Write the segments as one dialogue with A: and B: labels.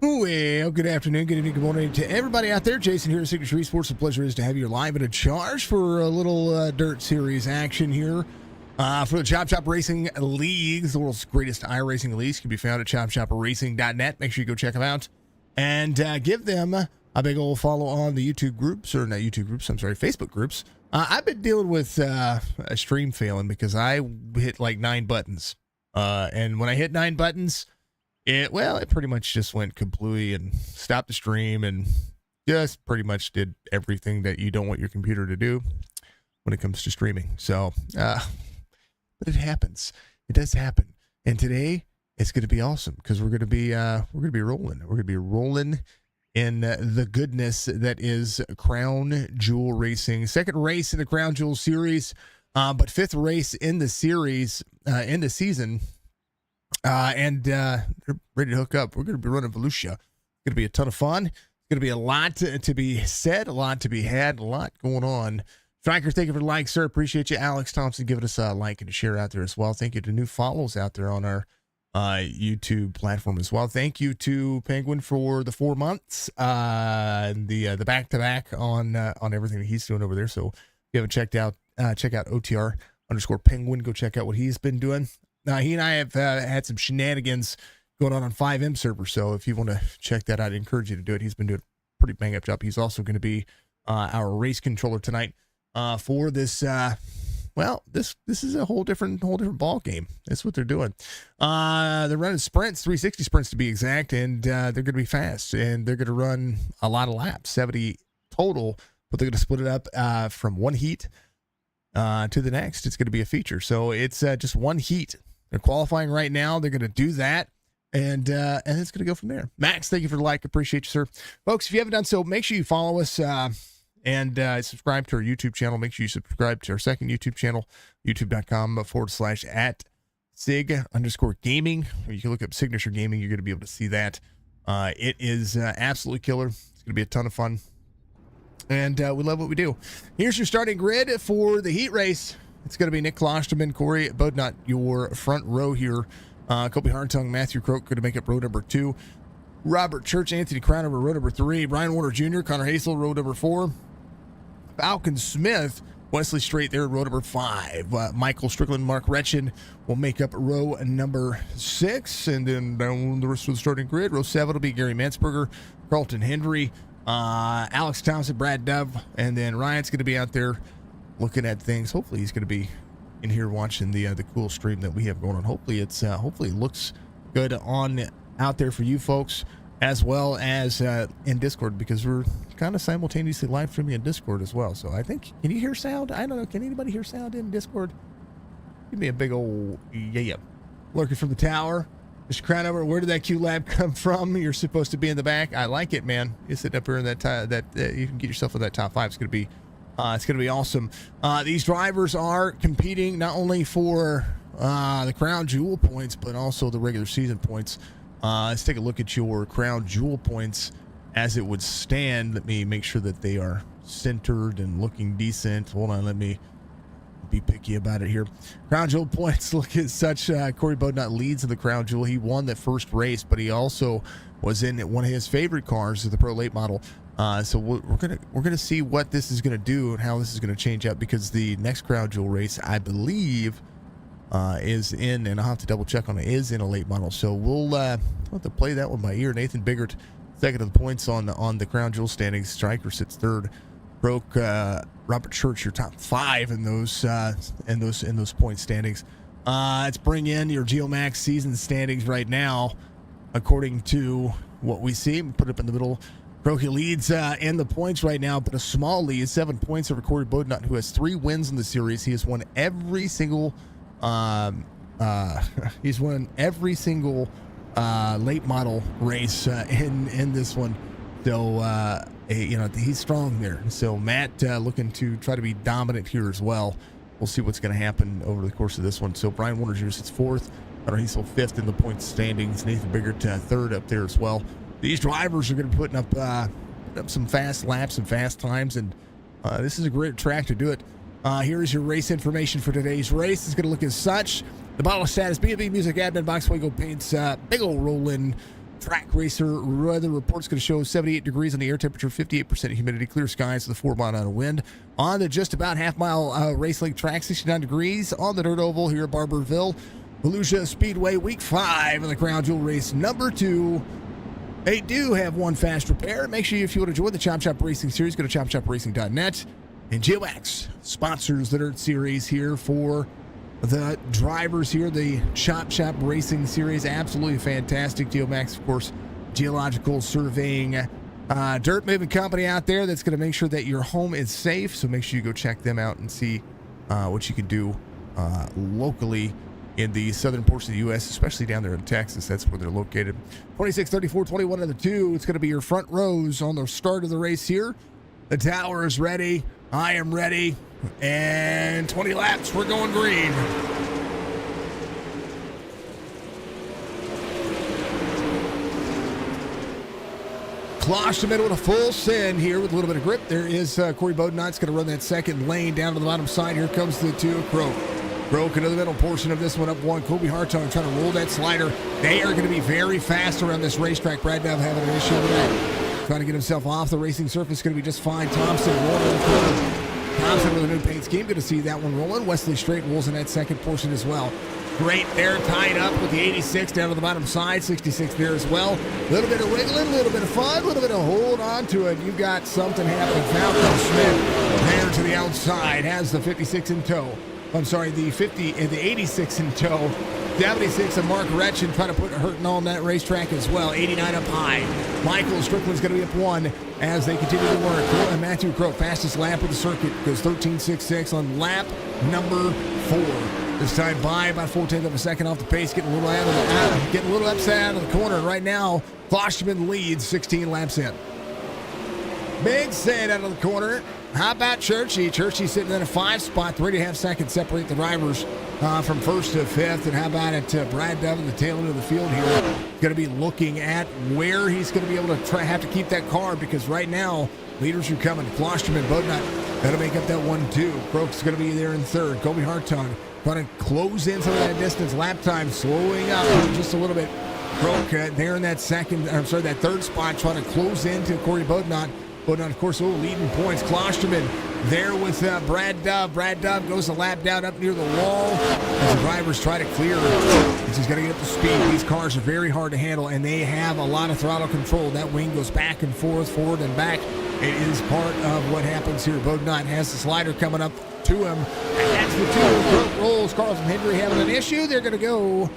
A: Well, good afternoon, good evening, good morning to everybody out there. Jason here at Signature Esports. A pleasure is to have you live and in charge for a little dirt series action here for the Chop Chop Racing Leagues, the world's greatest iRacing leagues. Can be found at chopchopracing.net. Make sure you go check them out and give them a big old follow on the YouTube groups, or not YouTube groups, I'm sorry, Facebook groups. I've been dealing with a stream failing because I hit like 9 buttons. And when I hit 9 buttons, it pretty much just went kablooey and stopped the stream and just pretty much did everything that you don't want your computer to do when it comes to streaming. So, but it happens. It does happen. And today it's going to be awesome because we're going to be rolling. We're going to be rolling in the goodness that is Crown Jewel Racing. Second race in the Crown Jewel series, but fifth race in the series, in the season. And they're ready to hook up. We're going to be running Volusia. It's going to be a ton of fun. It's going to be a lot to be said, a lot to be had, a lot going on. Striker, thank you for the like, sir. Appreciate you. Alex Thompson giving us a like and a share out there as well. Thank you to new follows out there on our YouTube platform as well. Thank you to Penguin for the 4 months, the back-to-back on everything that he's doing over there. So if you haven't checked out, check out OTR_Penguin. Go check out what he's been doing. He and I have had some shenanigans going on 5M server, so if you want to check that out, I encourage you to do it. He's been doing a pretty bang-up job. He's also going to be our race controller tonight for this. This is a whole different ball game. That's what they're doing. They're running sprints, 360 sprints to be exact, and they're going to be fast, and they're going to run a lot of laps, 70 total, but they're going to split it up from one heat to the next. It's going to be a feature, so it's just one heat. They're qualifying right now. They're going to do that, and it's going to go from there. Max, thank you for the like. Appreciate you, sir. Folks, if you haven't done so, make sure you follow us and subscribe to our YouTube channel. Make sure you subscribe to our second YouTube channel, youtube.com/@sig_gaming. You can look up Signature Gaming. You're going to be able to see that. It is absolutely killer. It's going to be a ton of fun, and we love what we do. Here's your starting grid for the heat race. It's going to be Nick Klosterman, Corey Bodnott, your front row here. Kobe Hartung, Matthew Croak going to make up row number 2. Robert Church, Anthony Crownover, row number 3. Brian Warner Jr., Connor Hasel, row number 4. Falcon Smith, Wesley Strait there, row number 5. Michael Strickland, Mark Retchen will make up row number 6. And then down the rest of the starting grid, row 7 will be Gary Mansberger, Carlton Hendry, Alex Thompson, Brad Dove, and then Ryan's going to be out there looking at things. Hopefully he's going to be in here watching the cool stream that we have going on. Hopefully it looks good on out there for you folks, as well as in Discord, because we're kind of simultaneously live streaming in Discord as well. So I think, can you hear sound? I don't know. Can anybody hear sound in Discord? Give me a big old yeah. Lurking from the tower. Mr. Crownover, where did that Q Lab come from? You're supposed to be in the back. I like it, man. You sit up here in that you can get yourself in that top 5. It's going to be awesome. These drivers are competing not only for the Crown Jewel points, but also the regular season points. Let's take a look at your Crown Jewel points as it would stand. Let me make sure that they are centered and looking decent. Hold on, let me be picky about it here. Crown Jewel points look at such. Corey Bodnott leads in the Crown Jewel. He won that first race, but he also was in one of his favorite cars, the Pro Late Model. So we're gonna see what this is gonna do and how this is gonna change up, because the next Crown Jewel race, I believe, is in, and I'll have to double check on it, is in a late model. So we'll have to play that one by ear. Nathan Biggert, second of the points on the Crown Jewel standings. Striker sits third. Broke Robert Church, your top 5 in those point standings. Let's bring in your Geomax season standings right now, according to what we see. Put it up in the middle. Croaky leads in the points right now, but a small lead, 7 points over Corey Bodnott, who has 3 wins in the series. He has won every single late model race in this one. So he's strong there. So Matt looking to try to be dominant here as well. We'll see what's going to happen over the course of this one. So Brian Warner Jr. sits 4th. He's still 5th in the points standings. Nathan Biggert 3rd up there as well. These drivers are going to be putting up some fast laps and fast times, and this is a great track to do it. Here is your race information for today's race. It's going to look as such. The bottle of status, B&B Music Admin, Box Fuego Paints, big old rolling track racer weather report's going to show 78 degrees on the air temperature, 58% humidity, clear skies with a 4-mile-an-hour wind. On the just about half-mile race lake track, 69 degrees on the dirt oval here at Barberville. Volusia Speedway, week 5 of the Crown Jewel race number 2. They do have one fast repair. Make sure if you want to join the Chop Chop Racing Series, go to chopchopracing.net. And Geomax sponsors the Dirt Series here for the drivers here. The Chop Chop Racing Series, absolutely fantastic. Geomax, of course, geological surveying, dirt moving company out there that's going to make sure that your home is safe. So make sure you go check them out and see what you can do locally in the southern portion of the U.S., especially down there in Texas. That's where they're located. 26, 34, 21, and the 2. It's going to be your front rows on the start of the race here. The tower is ready. I am ready. And 20 laps. We're going green. Klosterman with a full send here with a little bit of grip. There is Corey Bodnot's going to run that second lane down to the bottom side. Here comes the 2. Croak into the middle portion of this one, up 1. Kobe Hartung trying to roll that slider. They are going to be very fast around this racetrack. Brad Dove having an issue with that. Trying to get himself off the racing surface. Going to be just fine. Thompson rolling. Thompson with a new paint scheme. Good to see that one rolling. Wesley Straight rolls in that second portion as well. Great there, tied up with the 86 down to the bottom side. 66 there as well. A little bit of wiggling, a little bit of fun, a little bit of hold on to it. You got something happening. Falcon Smith there to the outside. Has the 56 in tow. I'm sorry, the 50 and the 86 in tow. 76 and Mark Retchen trying to put hurting on that racetrack as well. 89 up high. Michael Strickland's going to be up 1 as they continue to work. Matthew Crow, fastest lap of the circuit, goes 13.66 on lap number 4. This time by about 4/10 of a second off the pace, getting a little upset out of the corner. Right now, Klosterman leads 16 laps in. Big sand out of the corner. How about Churchy? Churchy sitting in a 5 spot, 3.5 seconds separate the drivers from 1st to 5th. And how about it, Brad Dove in the tail end of the field here? Going to be looking at where he's going to be able to have to keep that car, because right now, leaders are coming. Klosterman, Bodnot, got to make up that 1-2. Croak's going to be there in 3rd. Kobe Hartung trying to close in some of that distance. Lap time slowing up just a little bit. Croak there in that that 3rd spot, trying to close into Corey Bodnot. Bodnot, of course, leading points. Klosterman there with Brad Dove. Brad Dove goes a lap down up near the wall as the drivers try to clear it. He's got to get up to speed. These cars are very hard to handle, and they have a lot of throttle control. That wing goes back and forth, forward and back. It is part of what happens here. Bodnot has the slider coming up to him. And that's the 2. Rolls. Carlton Hendry having an issue. They're going to go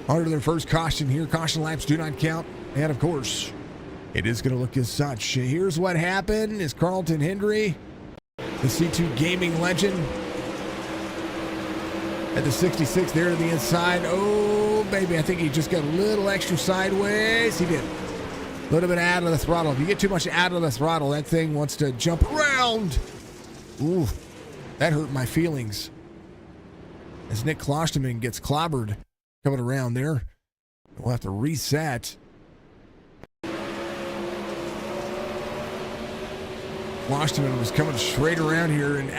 A: under their first caution here. Caution laps do not count. And, of course, it is going to look as such. Here's what happened is Carlton Hendry, the C2 gaming legend, at the 66 there to the inside. Oh, baby, I think he just got a little extra sideways. He did. A little bit out of the throttle. If you get too much out of the throttle, that thing wants to jump around. Ooh, that hurt my feelings. As Nick Klosterman gets clobbered coming around there. We'll have to reset. Klosterman was coming straight around here, and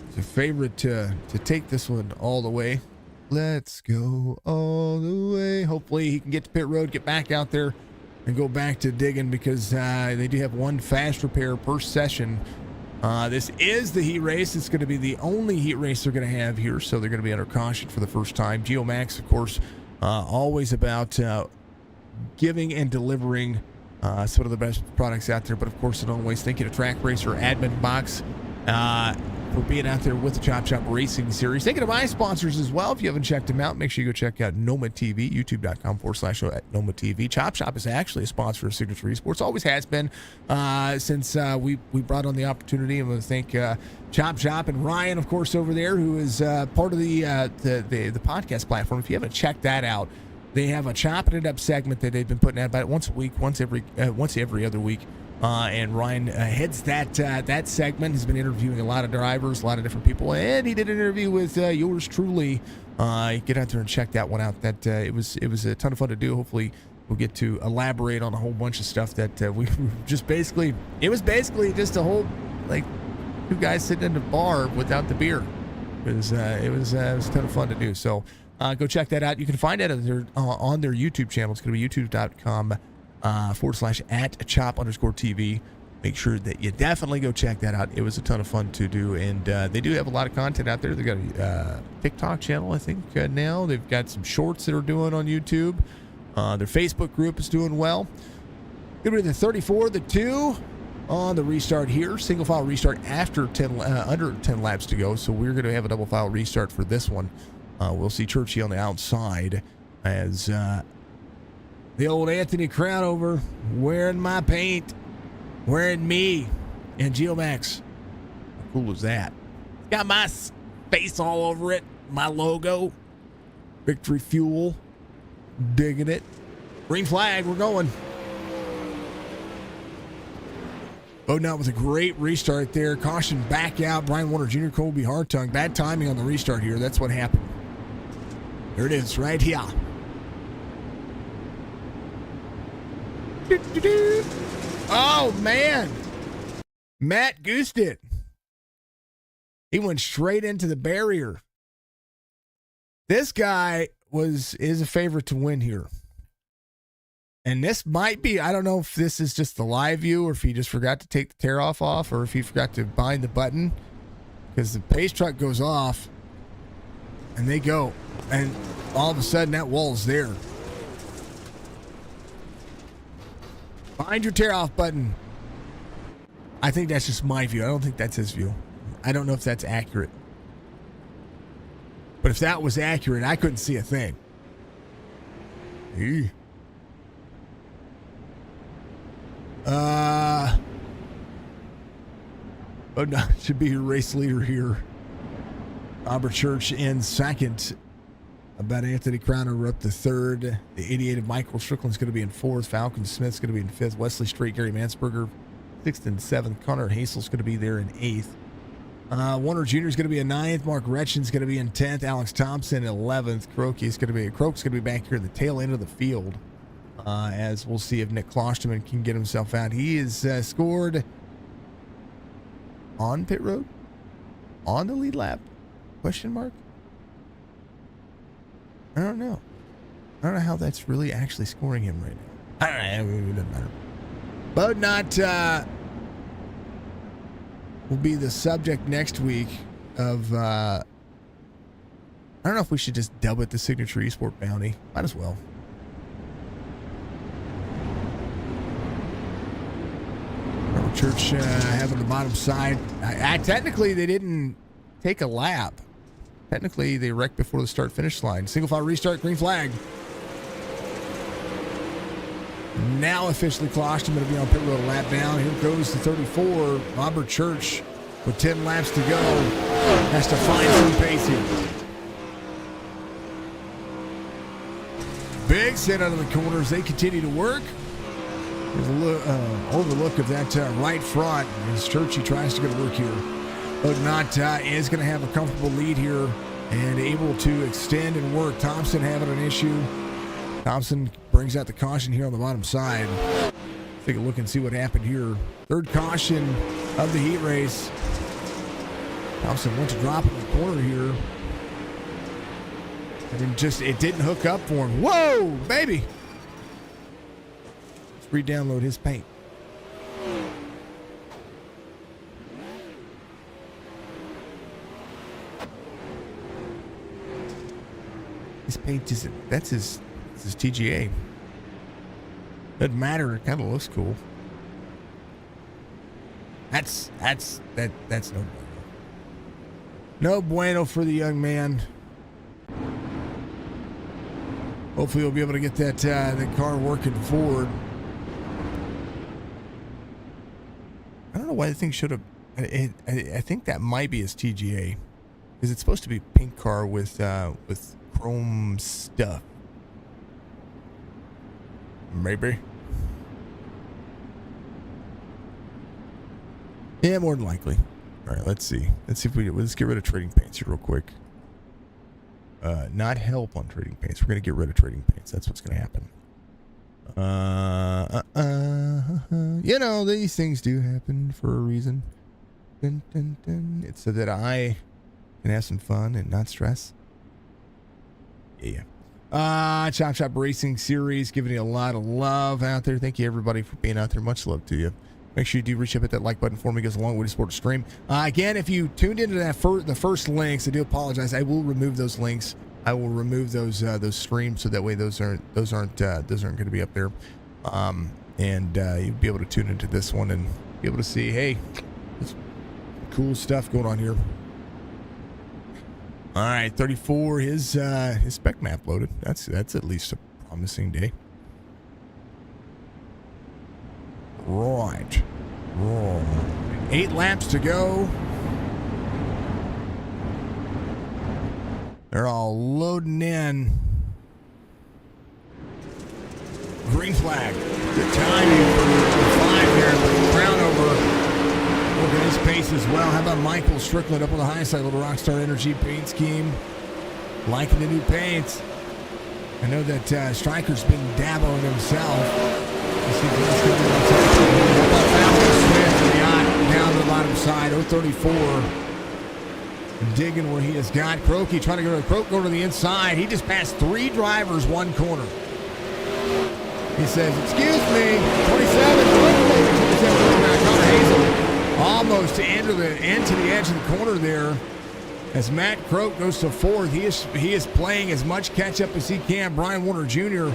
A: it's a favorite to take this one all the way. Let's go all the way. Hopefully he can get to pit road, get back out there, and go back to digging, because they do have one fast repair per session. This is the heat race. It's going to be the only heat race they're going to have here, so they're going to be under caution for the first time. Geomax, of course, always about giving and delivering some of the best products out there. But of course, as always, thank you to Track Racer Admin Box for being out there with the Chop Chop Racing Series. Thank you to my sponsors as well. If you haven't checked them out, make sure you go check out Noma TV, youtube.com/Noma TV. Chop Chop is actually a sponsor of Signature Esports. Always has been since we brought on the opportunity. I'm going to thank Chop Chop and Ryan, of course, over there, who is part of the podcast platform. If you haven't checked that out, they have a Chopping It Up segment that they've been putting out about once a week, once every other week. And Ryan heads that segment. He's been interviewing a lot of drivers, a lot of different people, and he did an interview with yours truly. Get out there and check that one out. That it was a ton of fun to do. Hopefully, we'll get to elaborate on a whole bunch of stuff that we just basically. It was basically just a whole like two guys sitting in the bar without the beer. It was a ton of fun to do. So Go check that out. You can find it on their YouTube channel. It's going to be youtube.com /@chop_TV. Make sure that you definitely go check that out. It was a ton of fun to do, and they do have a lot of content out there. They've got a TikTok channel, I think, now. They've got some shorts that are doing on YouTube. Their Facebook group is doing well. Gonna be the 34, the 2 on the restart here. Single file restart after under 10 laps to go. So we're gonna have a double file restart for this one. We'll see Churchy on the outside as the old Anthony Crownover wearing my paint. Wearing me and Geomax. How cool is that? Got my face all over it. My logo. Victory Fuel. Digging it. Green flag. We're going. Odom Rd with a great restart there. Caution back out. Brian Warner Jr., Colby Hartung. Bad timing on the restart here. That's what happened. There it is right here. Oh, man. Matt goosed it. He went straight into the barrier. This guy is a favorite to win here. And this might be, I don't know if this is just the live view or if he just forgot to take the tear off or if he forgot to bind the button. Because the pace truck goes off and they go. And all of a sudden that wall's there. Find your tear off button. I think that's just my view. I don't think that's his view. I don't know if that's accurate. But if that was accurate, I couldn't see a thing. Oh no, should be your race leader here. Robert Church in second. About Anthony Crowner up to third. The 88 of Michael Strickland's going to be in fourth. Falcon Smith's going to be in fifth. Wesley Strait, Gary Mansberger, sixth and seventh. Connor Hasel's going to be there in eighth. Warner Jr. is going to be in ninth. Mark Retchen's going to be in 10th. Alex Thompson 11th. Croak's going to be back here at the tail end of the field. As we'll see if Nick Klosterman can get himself out. He is scored on pit road, on the lead lap. Question mark. I don't know. I don't know how that's really actually scoring him right now. I don't know. It doesn't matter. But not will be the subject next week of I don't know if we should just dub it the Signature Esport Bounty. Might as well. Church having the bottom side. Technically, they didn't take a lap. Technically, they wrecked before the start-finish line. Single file restart, green flag. Now officially Klosterman to be on pit road a lap down. Here goes the 34. Robert Church with 10 laps to go. Has to find some pace here. Big set out of the corners. They continue to work. There's a overlook of that right front as Churchy tries to get to work here. But not is going to have a comfortable lead here and able to extend and work. Thompson having an issue. Thompson brings out the caution here on the bottom side. Take a look and see what happened here. Third caution of the heat race. Thompson went to drop in the corner here. And it didn't hook up for him. Whoa, baby. Let's re-download his paint. His paint isn't, that's his TGA. Doesn't matter, it kind of looks cool. That's no bueno. No bueno for the young man. Hopefully he'll be able to get that car working forward. I don't know why the thing should have. I think that might be his TGA, because it's supposed to be a pink car with chrome stuff. Maybe. Yeah, more than likely. All right, let's see. Let's get rid of trading paints here real quick. Not help on trading paints. We're gonna get rid of trading paints. That's what's gonna happen. You know, these things do happen for a reason. Dun, dun, dun. It's so that I can have some fun and not stress. Yeah. Chop Racing Series, giving you a lot of love out there. Thank you, everybody, for being out there. Much love to you. Make sure you do reach up, hit that like button for me. It goes a long way to support the stream. Again, if you tuned into that the first links, I do apologize. I will remove those links. I will remove those streams so that way those aren't going to be up there. And you'll be able to tune into this one and be able to see, hey, there's cool stuff going on here. All right, 34. His spec map loaded. That's at least a promising day. Right. 8 laps to go. They're all loading in. Green flag. Good timing for 5 here. Brown over. Look at his pace as well. How about Michael Strickland up on the high side? Little Rockstar Energy paint scheme. Liking the new paints. I know that Stryker's been dabbling himself. Down to the bottom side. 034. Digging where he has got Croaky trying to go to the inside. He just passed 3 drivers, 1 corner. He says, excuse me, 27, Connor Hazel. Almost to enter the edge of the corner there. As Matt Croak goes to 4th, he is playing as much catch up as he can. Brian Warner Jr.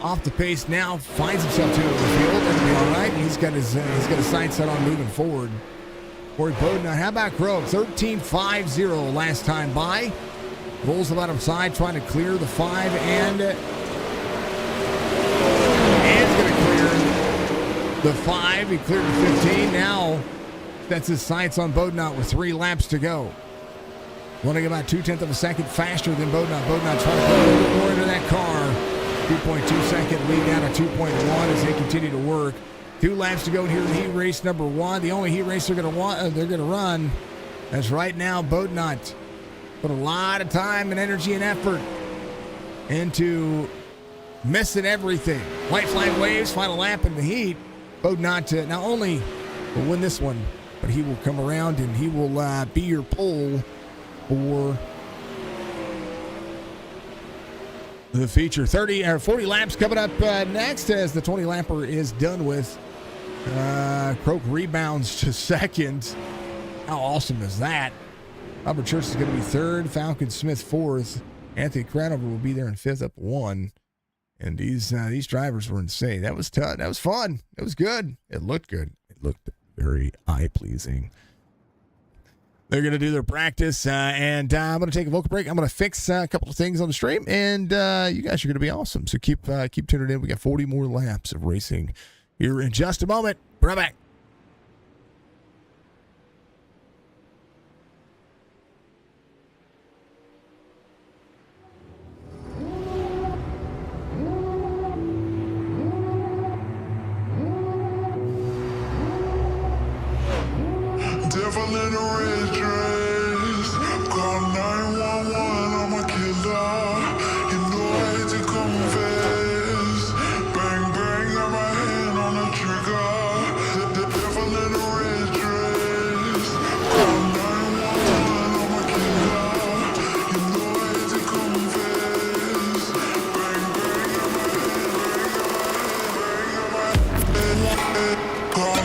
A: off the pace now, finds himself to the field. That'll be all right. He's got his sights set on moving forward. Corey Bowden. Now, how about Croak? 13.50 last time by. Rolls the bottom side, trying to clear the 5 and going to clear the 5. He cleared the 15. Now that's his sights on Bodnot with 3 laps to go. Running about 0.2 of a second faster than Bodnot. Bodnot trying to put a little bit more into that car. 2.2 second lead down to 2.1 as they continue to work. 2 laps to go here in heat race number 1. The only heat race they're going to run. As right now, Bodnot put a lot of time and energy and effort into missing everything. White flag waves, final lap in the heat. Bodnot not only will win this one, but he will come around and he will be your pole for the feature. 40 laps coming up next as the 20 lapper is done with. Croak rebounds to 2nd. How awesome is that? Robert Church is going to be 3rd. Falcon Smith 4th. Anthony Cranover will be there in 5th, up 1. And these drivers were insane. That was tough. That was fun. It was good. It looked good. It looked very eye-pleasing. They're going to do their practice, and I'm going to take a vocal break. I'm going to fix a couple of things on the stream, and you guys are going to be awesome. So keep tuning in. We got 40 more laps of racing here in just a moment. Right back.
B: Devil in a red dress, call 911, I'm a killer. You know I hate to confess. Bang bang, got my hand on the trigger. The devil in a red dress, call 911, I'm a killer. You know I hate to confess. Bang bang, got my hand, call.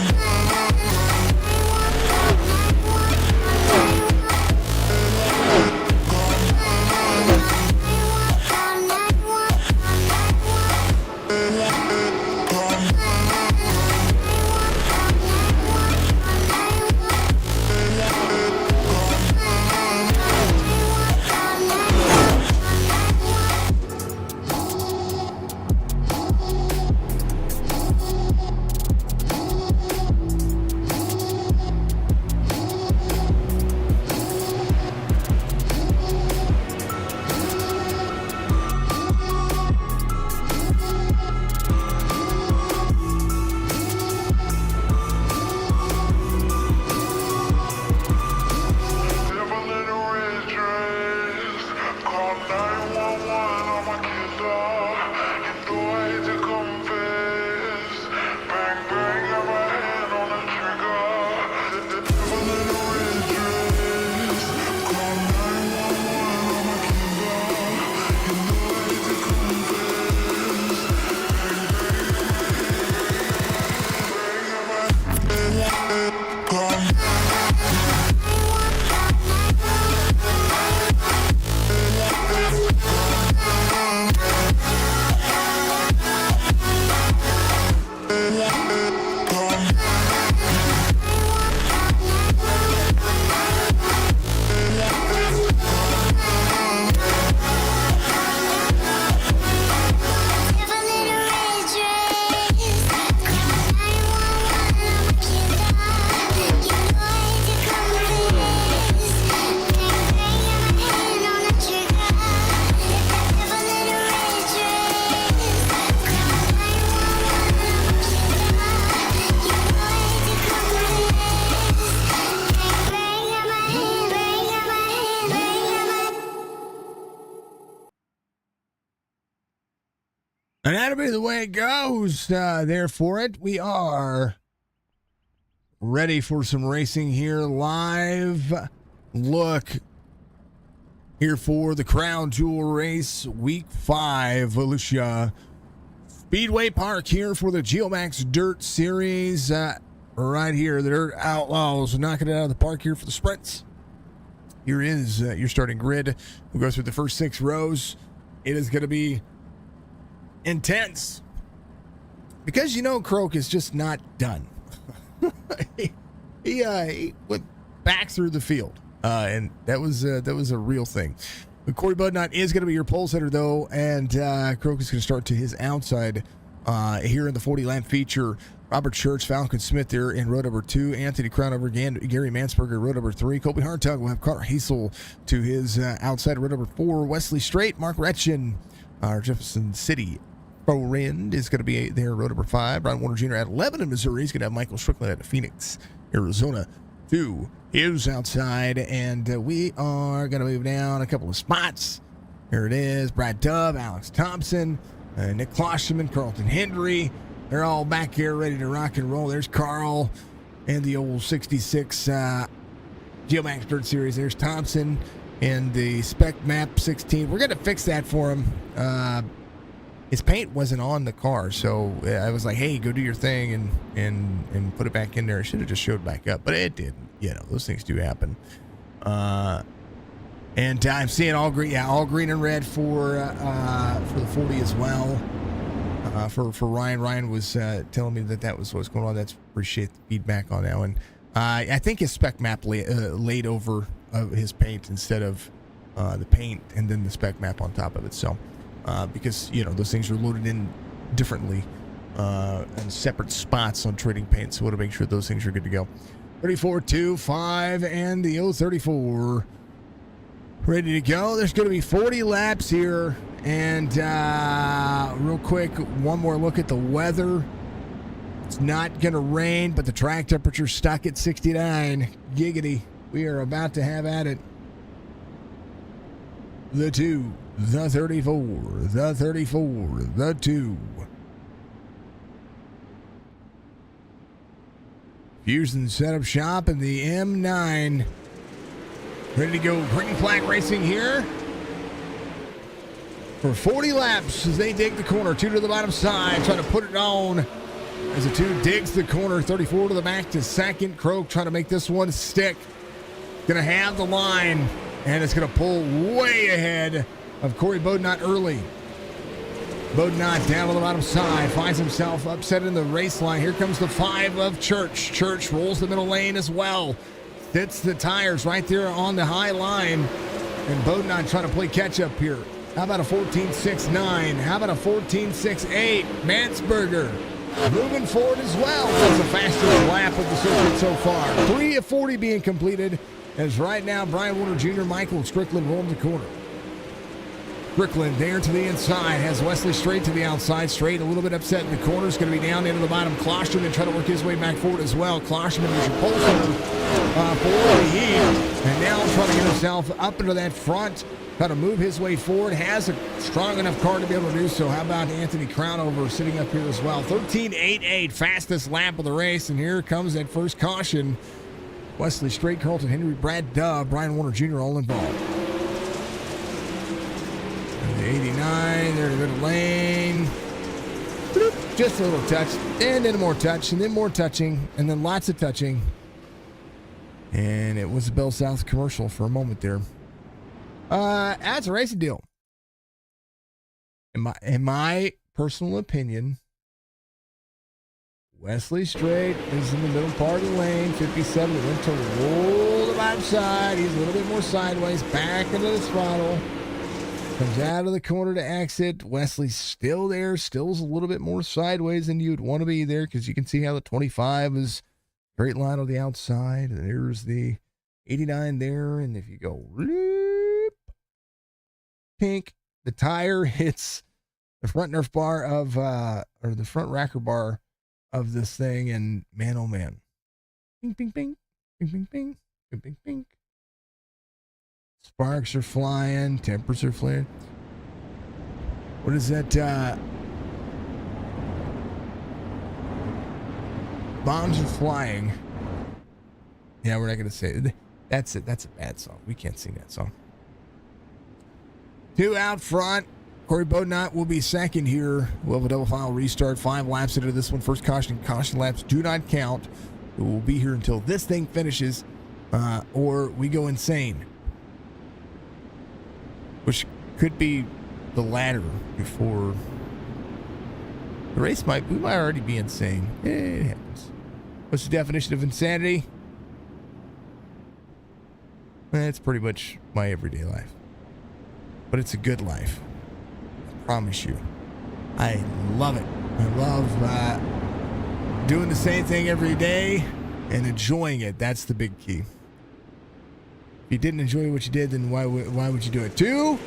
A: And that'll be the way it goes there for it. We are ready for some racing here. Live look here for the Crown Jewel race, week 5, Volusia Speedway Park here for the Geomax Dirt Series. Right here, the Dirt Outlaws knocking it out of the park here for the sprints. Here is your starting grid. We'll go through the first 6 rows. It is going to be intense because Croak is just not done. he went back through the field, and that was a real thing. But Corey Budnott is going to be your pole sitter though, and Croak is going to start to his outside here in the 40-lap feature. Robert Church, Falcon Smith there in row number 2. Anthony Crownover again, Gary Mansberger, row number 3. Colby Hartug will have Carter Hasel to his outside, row number 4. Wesley Strait, Mark Retchen, our Jefferson City Friend is going to be there, row number 5. Brian Warner Jr. at Lebanon, Missouri. He's going to have Michael Strickland at Phoenix, Arizona, to his outside. And we are going to move down a couple of spots. Here it is. Brad Dove, Alex Thompson, Nick Klosterman, Carlton Hendry. They're all back here ready to rock and roll. There's Carl and the old 66 Geomax Dirt Series. There's Thompson and the Spec Map 16. We're going to fix that for him. His paint wasn't on the car, so I was like, hey, go do your thing and put it back in there. I should have just showed back up, but it didn't. Those things do happen. And I'm seeing all green, all green and red for the 40 as well. For Ryan. Ryan was telling me that was what's going on. Appreciate the feedback on that one. I think his spec map laid over his paint instead of the paint and then the spec map on top of it. So because those things are loaded in differently in separate spots on trading paint, so we want to make sure those things are good to go. 34, 2, 5, and the 034 ready to go. There's going to be 40 laps here. And real quick, one more look at the weather. It's not going to rain, but the track temperature's stuck at 69. Giggity. We are about to have at it. The 2, the 34, the 34, the 2. Fusion Setup Shop and the M9. Ready to go green flag racing here for 40 laps as they dig the corner. 2 to the bottom side, trying to put it on as the 2 digs the corner. 34 to the back to second. Croak trying to make this one stick. Gonna have the line, and it's gonna pull way ahead of Corey Bodnott early. Bodnott down to the bottom side, finds himself upset in the race line. Here comes the 5 of Church. Church rolls the middle lane as well. Sits the tires right there on the high line, and Bodnott trying to play catch up here. How about a 14.69? How about a 14.68? Mansberger moving forward as well. That's the fastest lap of the circuit so far. 3 of 40 being completed as right now Brian Warner Jr., Michael Strickland rolling the corner. Strickland there to the inside, has Wesley Strait to the outside. Strait a little bit upset in the corner. Is going to be down into the bottom. Klosterman trying to work his way back forward as well. Klosterman is your pole sitter for the heat. And now trying to get himself up into that front. Trying to move his way forward. Has a strong enough car to be able to do so. How about Anthony Crownover sitting up here as well? 13.88, fastest lap of the race. And here comes that first caution. Wesley Strait, Carlton Henry, Brad Dove, Brian Warner Jr. all involved. 89, there in the middle lane. Just a little touch, and then more touch, and then more touching, and then lots of touching. And it was a Bell South commercial for a moment there. That's a racing deal. In my personal opinion, Wesley Strait is in the middle part of the lane. 57 went to roll the bottom side. He's a little bit more sideways, back into the throttle. Comes out of the corner to exit. Wesley's still there. Still's a little bit more sideways than you'd want to be there because you can see how the 25 is straight line on the outside. And there's the 89 there. And if you go pink, the tire hits the front nerf bar of, or the front racker bar of this thing. And man, oh man. Ping, ping, ping. Ping, ping, ping. Ping, ping, ping. Sparks are flying, tempers are flaring. What is that? bombs are flying. Yeah, we're not going to say it. That's it. That's a bad song. We can't sing that song. 2 out front. Corey Bodnott will be second here. We'll have a double file restart. 5 laps into this one. First caution. Caution laps do not count. We'll be here until this thing finishes or we go insane. Which could be the latter before the race we might already be insane. It happens. What's the definition of insanity? It's pretty much my everyday life. But it's a good life. I promise you. I love it. I love doing the same thing every day and enjoying it. That's the big key. If you didn't enjoy what you did, then why would you do it? 2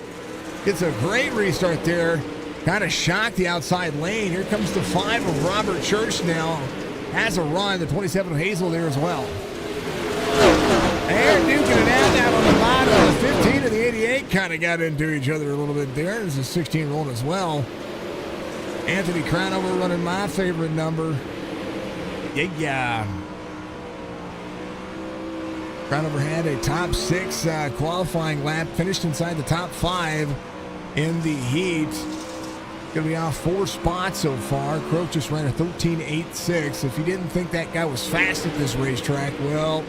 A: gets a great restart there. Kind of shocked the outside lane. Here comes the 5 of Robert Church now. Has a run. The 27 of Hazel there as well. They're duking it out on the bottom. The 15 and the 88 kind of got into each other a little bit there. There's a 16 rolling as well. Anthony Crownover running my favorite number. Yeah. Crownover had a top 6 qualifying lap. Finished inside the top 5 in the heat. Going to be off 4 spots so far. Croak just ran a 13.86. If you didn't think that guy was fast at this racetrack, well,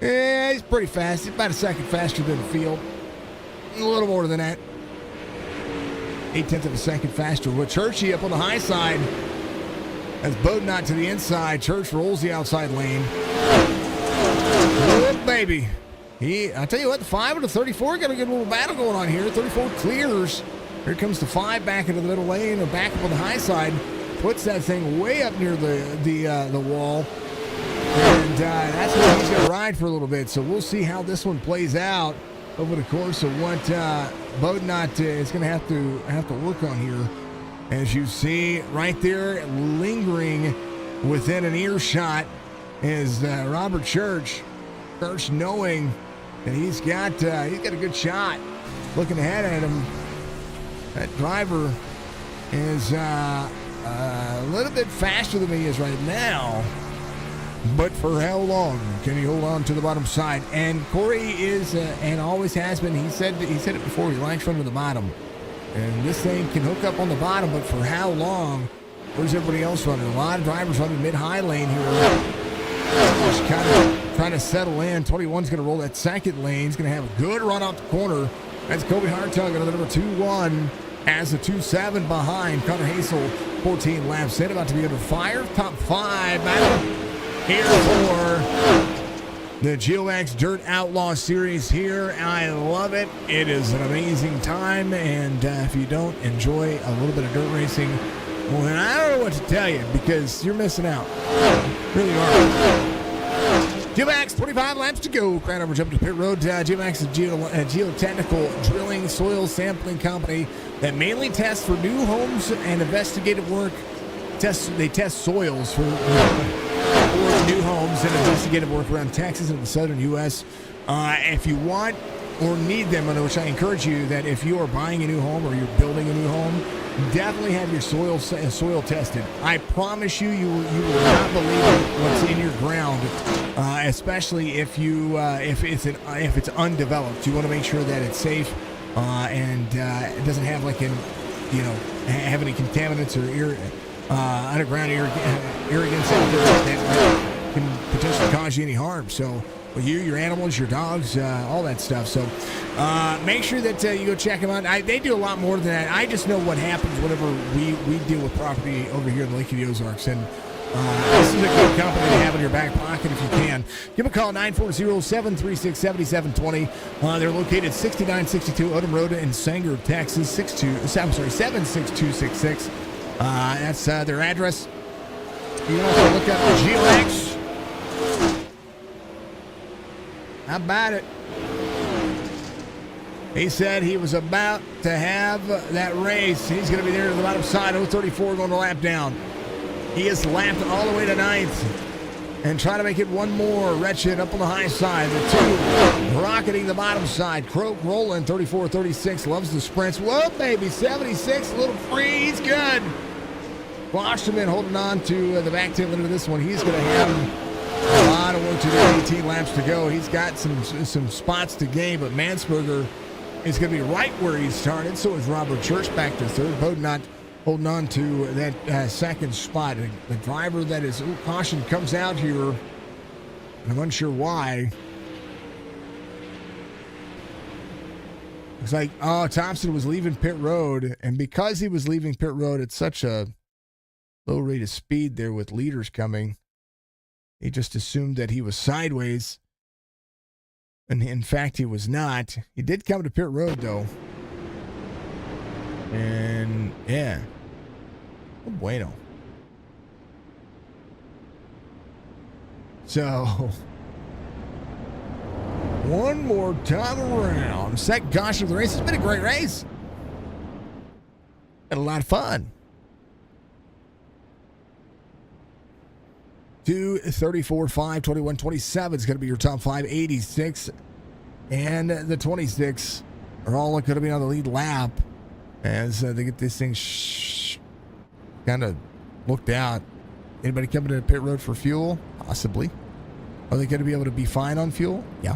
A: yeah, he's pretty fast. He's about a second faster than the field. A little more than that. 0.8 of a second faster. With Churchy up on the high side. As Bodnott to the inside. Church rolls the outside lane. Oh, baby. I tell you what, the 5 and the 34 got a good little battle going on here. 34 clears. Here comes the 5 back into the middle lane or back up on the high side. Puts that thing way up near the wall. And that's where he's going to ride for a little bit. So we'll see how this one plays out over the course of what Bodnott is going to have to work on here. As you see right there, lingering within an earshot is Robert Church. Church knowing that he's got a good shot. Looking ahead at him, that driver is a little bit faster than he is right now. But for how long can he hold on to the bottom side? And Corey is, and always has been, he said it before, he likes running the bottom. And this thing can hook up on the bottom, but for how long? Where's everybody else running? A lot of drivers running mid-high lane here. Just kind of trying to settle in. 21's going to roll that second lane. He's going to have a good run out the corner. That's Kobe Hartug on the number 2-1. As the 2-7 behind. Connor Hazel, 14 laps in, about to be under fire. Top 5 battle here for the Geomax Dirt Outlaw Series here. I love it. It is an amazing time. And if you don't enjoy a little bit of dirt racing, well, then I don't know what to tell you, because you're missing out. Really are. Geomax, 25 laps to go. Crownover jump to pit road. Geomax is a geotechnical drilling soil sampling company that mainly tests for new homes and investigative work. They test soils for new homes and investigative work around Texas and the southern U.S. If you want or need them, which I encourage you, that if you are buying a new home or you're building a new home, definitely have your soil tested. I promise you, you will not believe what's in your ground, especially if it's undeveloped. You want to make sure that it's safe and it doesn't have have any contaminants or underground irrigants out there that can potentially cause you any harm. So, you, your animals, your dogs, all that stuff. So make sure that you go check them out. They do a lot more than that. I just know what happens whenever we deal with property over here in the Lake of the Ozarks. And this is a good company to have in your back pocket if you can. Give them a call, 940-736-7720. They're located 6962 Odom Rd in Sanger, Texas, 76266. That's their address. You can also look up Geomax. How about it? He said he was about to have that race. He's going to be there to the bottom side. 034 going to lap down. He is lapped all the way to 9th. And trying to make it one more. Wretched up on the high side. The 2 rocketing the bottom side. Croak rolling 34-36. Loves the sprints. Whoa, baby. 76. A little free. He's good. Klosterman holding on to the back tail end of this one. He's going to have a lot of work to do. 18 laps to go. He's got some spots to gain, but Mansberger is going to be right where he started. So is Robert Church back to third. Bodnot holding on to that second spot. The driver that is caution comes out here, and I'm unsure why. Looks like, Thompson was leaving pit road, and because he was leaving pit road at such a low rate of speed there with leaders coming, he just assumed that he was sideways, and in fact he was not. He did come to pit road though, and yeah, oh bueno. So one more time around. Second caution of the race. It's been a great race. Had a lot of fun. 2:34, 5, 21, 27 is going to be your top 5. 86 and the 26 are all going to be on the lead lap as they get this thing kind of looked out. Anybody coming to the pit road for fuel? Possibly. Are they going to be able to be fine on fuel? Yeah.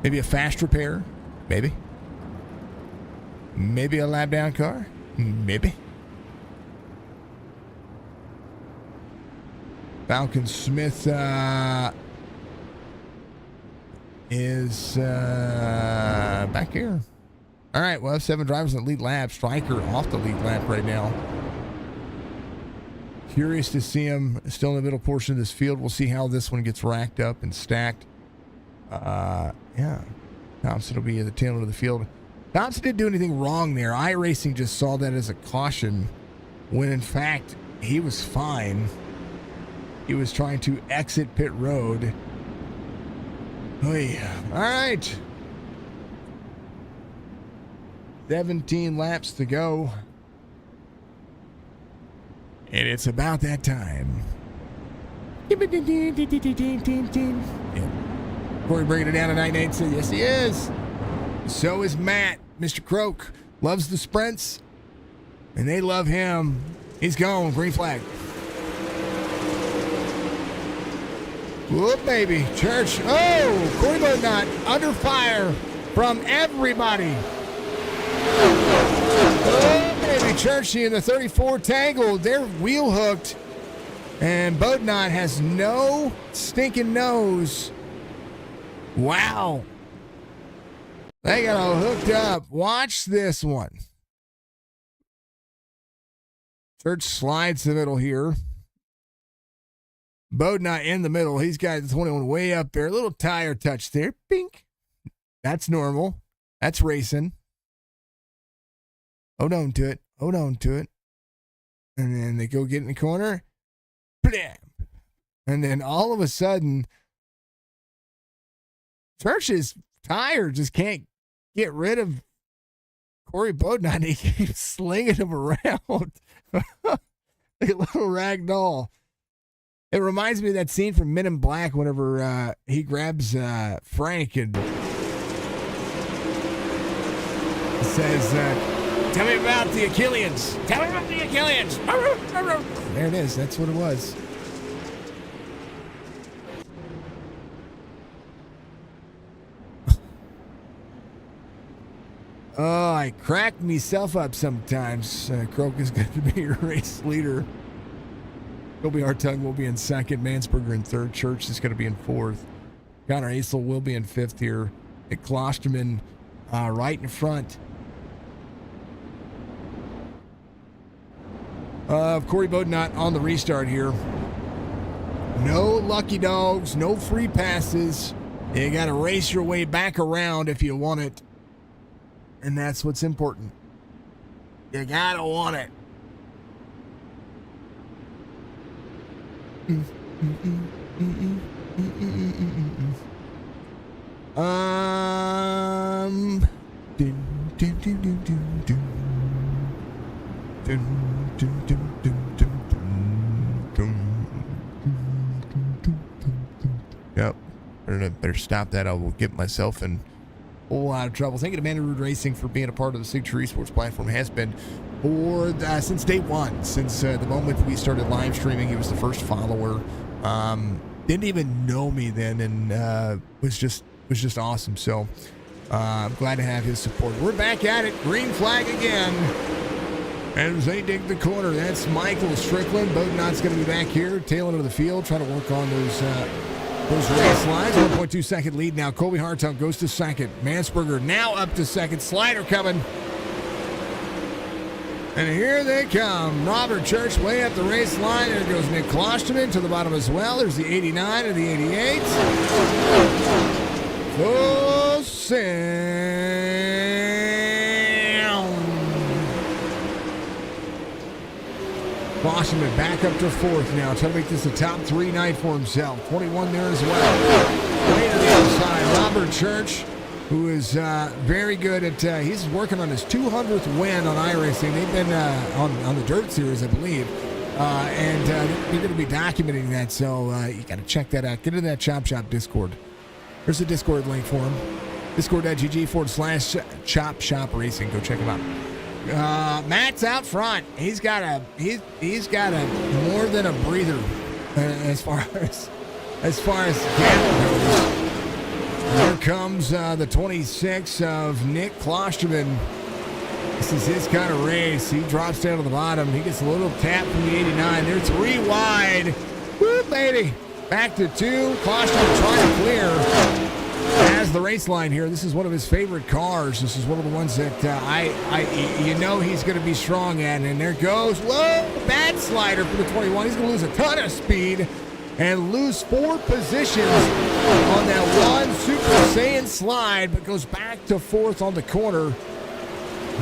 A: Maybe a fast repair? Maybe. Maybe a lap down car? Maybe. Falcon Smith is back here. All right, we'll have 7 drivers in the lead lap. Stryker off the lead lap right now. Curious to see him still in the middle portion of this field. We'll see how this one gets racked up and stacked. Yeah. Thompson will be at the tail end of the field. Thompson didn't do anything wrong there. iRacing just saw that as a caution when in fact he was fine. He was trying to exit pit road. Oh yeah. All right. 17 laps to go. And it's about that time. Yeah. Corey bringing it down to 9.8. So yes, he is. So is Matt. Mr. Croak loves the sprints, and they love him. He's gone. Green flag. Whoop, baby. Church. Oh, Corey Bodnot under fire from everybody. Oh, baby. Churchy in the 34 tangled. They're wheel hooked, and Bodnot has no stinking nose. Wow. They got all hooked up. Watch this one. Church slides to the middle here. Bodnot in the middle. He's got the 21 way up there. A little tire touch there. Pink. That's normal. That's racing. Hold on to it. Hold on to it. And then they go get in the corner. Blam. And then all of a sudden, Church's tire just can't get rid of Corey Bodnot. He keeps slinging him around like a little rag doll. It reminds me of that scene from Men in Black whenever he grabs Frank and says, tell me about the Achilleans. Tell me about the Achilleans. There it is. That's what it was. Oh, I crack myself up sometimes. Croak is going to be your race leader. Kobe Hartung will be in second. Mansberger in third. Church is going to be in fourth. Connor Asel will be in fifth here. Nick Klosterman right in front. Corey Bodnot on the restart here. No lucky dogs. No free passes. You got to race your way back around if you want it. And that's what's important. You gotta want it. Yep. Better stop that. I will get myself in whole lot of trouble. Thank you to Odom Rd Racing for being a part of the Signature Esports platform. Has been for since day one, since the moment we started live streaming. He was the first follower. Didn't even know me then, and was just awesome. So I'm glad to have his support. We're back at it. Green flag again. As they dig the corner, that's Michael Strickland. Bodnot's going to be back here, tail end of the field, trying to work on those race lines. 1.2 second lead now. Colby Hartung goes to second. Mansberger now up to second. Slider coming. And here they come. Robert Church way up the race line. There goes Nick Klosterman to the bottom as well. There's the 89 and the 88. Full sound. Klosterman back up to fourth now. Trying to make this a top 3 night for himself. 21 there as well. Way to the other side. Robert Church, who is very good at, he's working on his 200th win on iRacing. They've been on the Dirt Series, I believe. And they're going to be documenting that, so you got to check that out. Get into that Chop Shop Discord. There's a Discord link for him. Discord.gg/Chop Shop Racing. Go check him out. Matt's out front. He's got a more than a breather as far as gap goes. Here comes the 26 of Nick Klosterman. This is his kind of race. He drops down to the bottom. He gets a little tap from the 89. They're 3 wide. Woo, baby. Back to 2. Klosterman trying to clear. Has the race line here. This is one of his favorite cars. This is one of the ones that he's going to be strong at. And there goes, whoa, bad slider for the 21. He's going to lose a ton of speed and lose 4 positions on that one Super Saiyan slide, but goes back to 4th on the corner.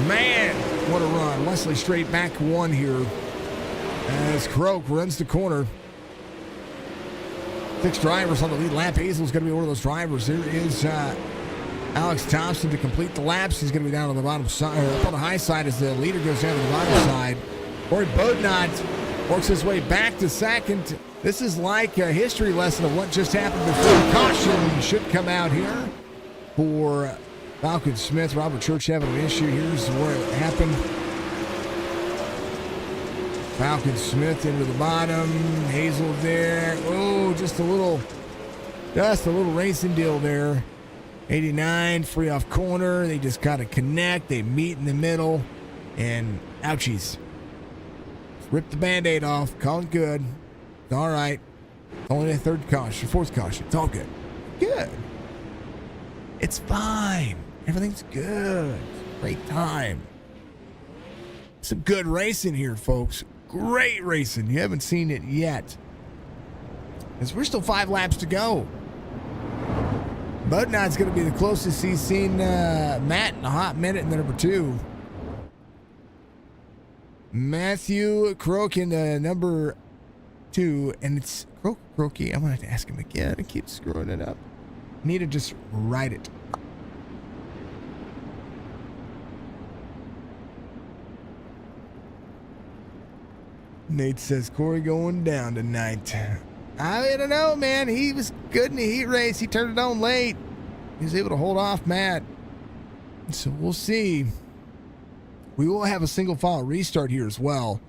A: Man, what a run. Wesley straight back 1 here as Croak runs the corner. 6 drivers on the lead lap. Hazel's going to be one of those drivers. There is Alex Thompson to complete the laps. He's going to be down on the bottom side, or up on the high side as the leader goes down to the bottom side. Corey Bodnot works his way back to second. This is like a history lesson of what just happened before. Caution should come out here for Falcon Smith. Robert Church having an issue. Here's where it happened. Falcon Smith into the bottom. Hazel there. Oh, just a little racing deal there. 89, free off corner. They just got to connect. They meet in the middle. And ouchies. Rip the Band-Aid off. Call it good. It's all right. Only a 4th caution. It's all good. Good. It's fine. Everything's good. Great time. Some good racing here, folks. Great racing. You haven't seen it yet. As we're still 5 laps to go. Bodnot's going to be the closest he's seen Matt in a hot minute in the number 2. Matthew Croak in the number 2. And it's Croaky. I'm going to have to ask him again. I keep screwing it up. I need to just write it. Nate says, Corey going down tonight. I don't know, man. He was good in the heat race. He turned it on late. He was able to hold off Matt. So we'll see. We will have a single file restart here as well.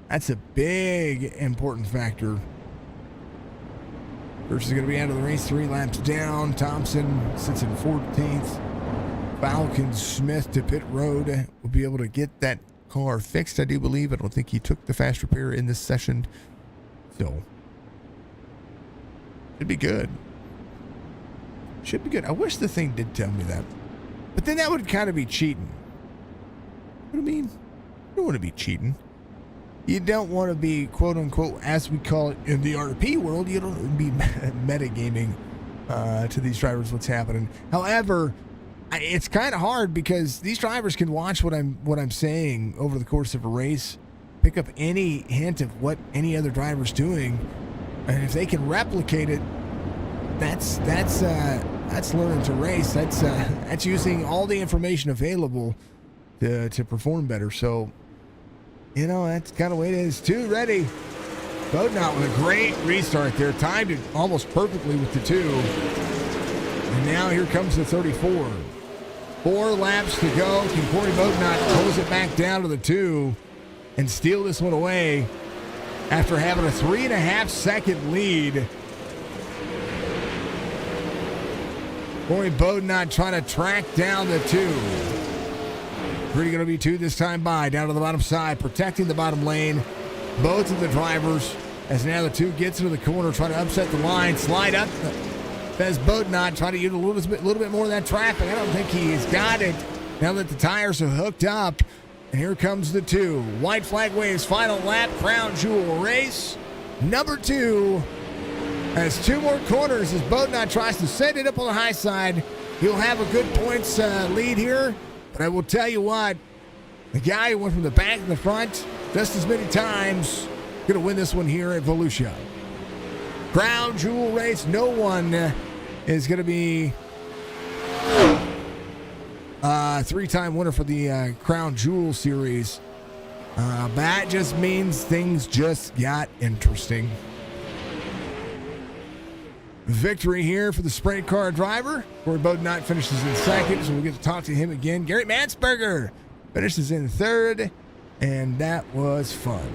A: That's a big important factor. First is going to be out of the race 3 laps down. Thompson sits in 14th. Falcon Smith to pit road. We'll be able to get that car fixed, I do believe. I don't think he took the fast repair in this session. So, should be good. Should be good. I wish the thing did tell me that. But then that would kind of be cheating. What do I mean? You don't want to be cheating. You don't want to be, quote unquote, as we call it in the RP world, you don't want to be metagaming to these drivers what's happening. However, it's kind of hard because these drivers can watch what I'm saying over the course of a race, pick up any hint of what any other driver's doing, and if they can replicate it, that's learning to race. That's using all the information available to perform better. So, that's kind of the way it is. 2 ready. Bodnot with a great restart there, timed it almost perfectly with the 2. And now here comes the 34. 4 laps to go. Can Corey Boatnot close it back down to the 2 and steal this one away after having a 3.5-second lead? Corey Boatnot trying to track down the 2. Pretty going to be 2 this time by, down to the bottom side, protecting the bottom lane. Both of the drivers, as now the 2 gets into the corner, trying to upset the line, slide up. As Boatnot trying to use a little bit more of that traffic. I don't think he's got it now that the tires are hooked up. And here comes the 2. White flag waves, final lap, crown jewel race. Number 2 has 2 more corners as Boatnot tries to set it up on the high side. He'll have a good points lead here. But I will tell you what, the guy who went from the back to the front just as many times going to win this one here at Volusia. Crown jewel race. No one is going to be a 3-time winner for the Crown Jewel Series. That just means things just got interesting. Victory here for the sprint car driver. Corey Boatnot finishes in second, so we'll get to talk to him again. Gary Mansberger finishes in third, and that was fun.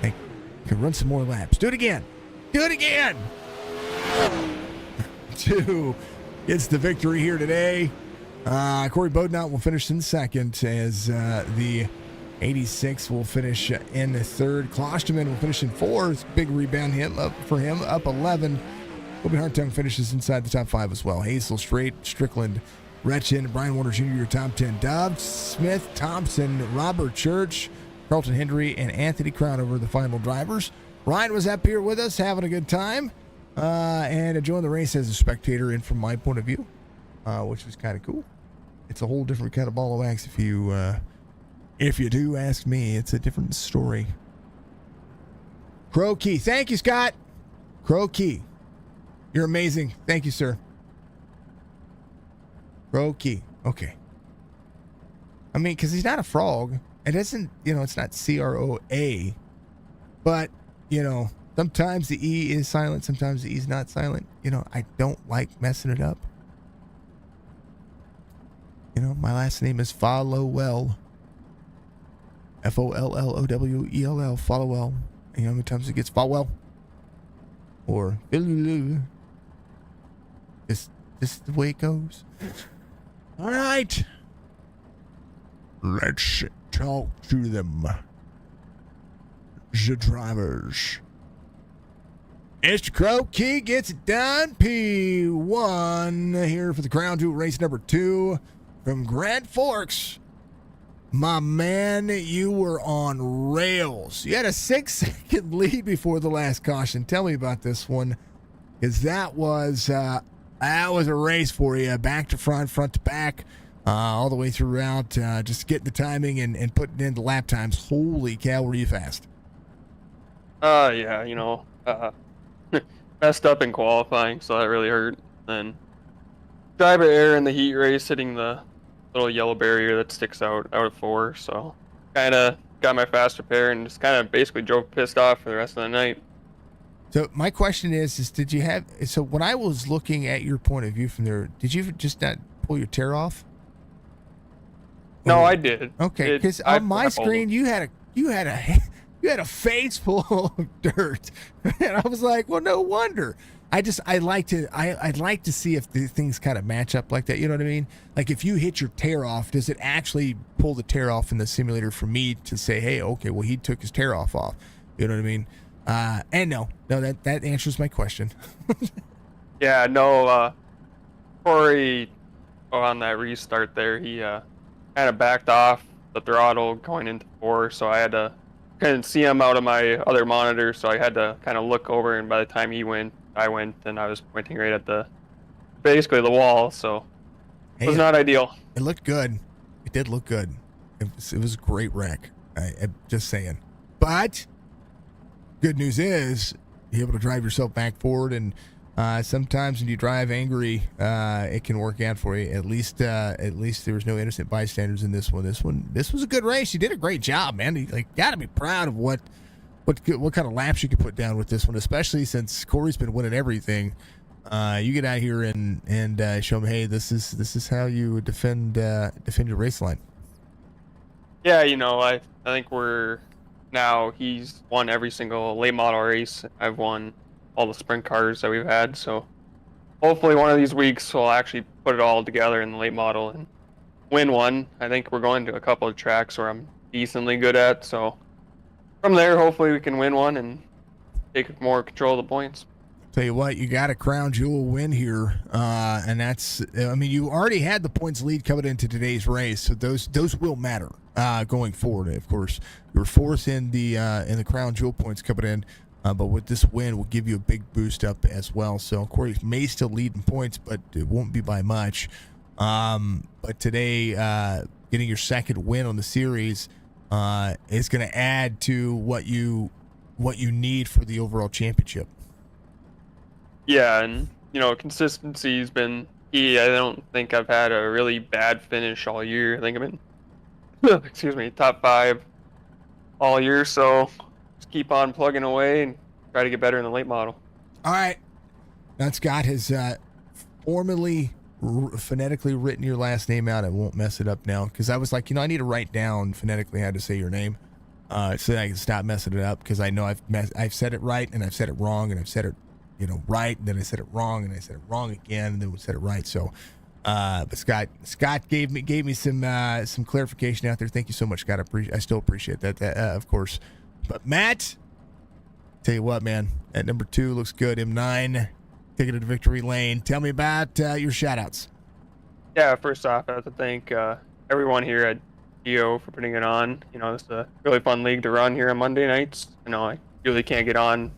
A: Hey, can run some more laps. Do it again. Do it again. 2 gets the victory here today. Corey Boatnot will finish in second as the 86 will finish in third. Klosterman will finish in fourth. Big rebound hit up for him, up 11. Kobe Hartung finishes inside the top 5 as well. Hazel, Strait, Strickland, Retchen, Brian Warner Jr., your top 10. Dove, Smith, Thompson, Robert Church, Carlton Hendry, and Anthony Crownover, the final drivers. Ryan was up here with us having a good time and enjoying the race as a spectator, and from my point of view, which was kind of cool. It's a whole different kind of ball of wax if you do ask me. It's a different story. Crow Key. Thank you, Scott. Crow Key. You're amazing. Thank you, sir. Crow Key. Okay. I mean, because he's not a frog. It isn't, it's not CROA. But, sometimes the E is silent. Sometimes the E is not silent. I don't like messing it up. My last name is Followell. Followell. Followell. You know how many times it gets Followell? Or Is this the way it goes? All right. Let's talk to them. The drivers. Mr. Crow Key gets it done. P1 here for the Crown Jewel race number 2 from Grand Forks. My man, you were on rails. You had a 6-second lead before the last caution. Tell me about this one, because that was a race for you, back to front, front to back, all the way throughout. Just getting the timing and putting in the lap times. Holy cow, were you fast?
C: Yeah, messed up in qualifying, so that really hurt. Then driver error in the heat race, hitting the little yellow barrier that sticks out of 4, so kind of got my fast repair and just kind of basically drove pissed off for the rest of the night.
A: So my question is did you have, so when I was looking at your point of view from there, did you just not pull your tear off?
C: No, I did.
A: Okay, because on my screen you had a face full of dirt, and I was like, well, no wonder. I'd like to see if the things kind of match up like that. You know what I mean? Like if you hit your tear off, does it actually pull the tear off in the simulator for me to say, hey, okay, well, he took his tear off. You know what I mean? And no, that answers my question.
C: Yeah, no, Corey, on that restart there, he kind of backed off the throttle going into 4, so I had to kind of see him out of my other monitor, so I had to kind of look over, and by the time he went, I went, and I was pointing right at basically the wall, so it was not ideal.
A: It looked good. It did look good. It was a great wreck. I'm just saying. But good news is you're able to drive yourself back forward, and sometimes when you drive angry, it can work out for you. At least there was no innocent bystanders in this one. This was a good race. You did a great job, man. You got to be proud of what kind of laps you could put down with this one, especially since Corey's been winning everything. you get out here and show them, hey, this is how you defend your race line.
C: Yeah, I think he's won every single late model race. I've won all the sprint cars that we've had, so hopefully one of these weeks we'll actually put it all together in the late model and win one. I think we're going to a couple of tracks where I'm decently good at, so from there hopefully we can win one and take more control of the points.
A: Tell you what, you got a crown jewel win here, and that's, I mean, you already had the points lead coming into today's race, so those will matter going forward. Of course, you were fourth in the crown jewel points coming in, but with this win, will give you a big boost up as well. So Corey may still lead in points, but it won't be by much. But today, getting your second win on the series is going to add to what you need for the overall championship.
C: Yeah, and consistency's been key. I don't think I've had a really bad finish all year. I think I've been top 5 all year, so just keep on plugging away and try to get better in the late model.
A: All right. Now Scott has formally phonetically written your last name out. I won't mess it up now, because I was like, I need to write down phonetically how to say your name so that I can stop messing it up, because I know I've said it right and I've said it wrong, and I've said it right, and then I said it wrong, and I said it wrong again, and then we said it right. So, but Scott gave me some clarification out there. Thank you so much, Scott. I still appreciate that, of course. But Matt, tell you what, man, at number 2 looks good. M9, taking it to victory lane. Tell me about your shout outs.
C: Yeah, first off, I have to thank everyone here at Geo for putting it on. It's a really fun league to run here on Monday nights. I usually can't get on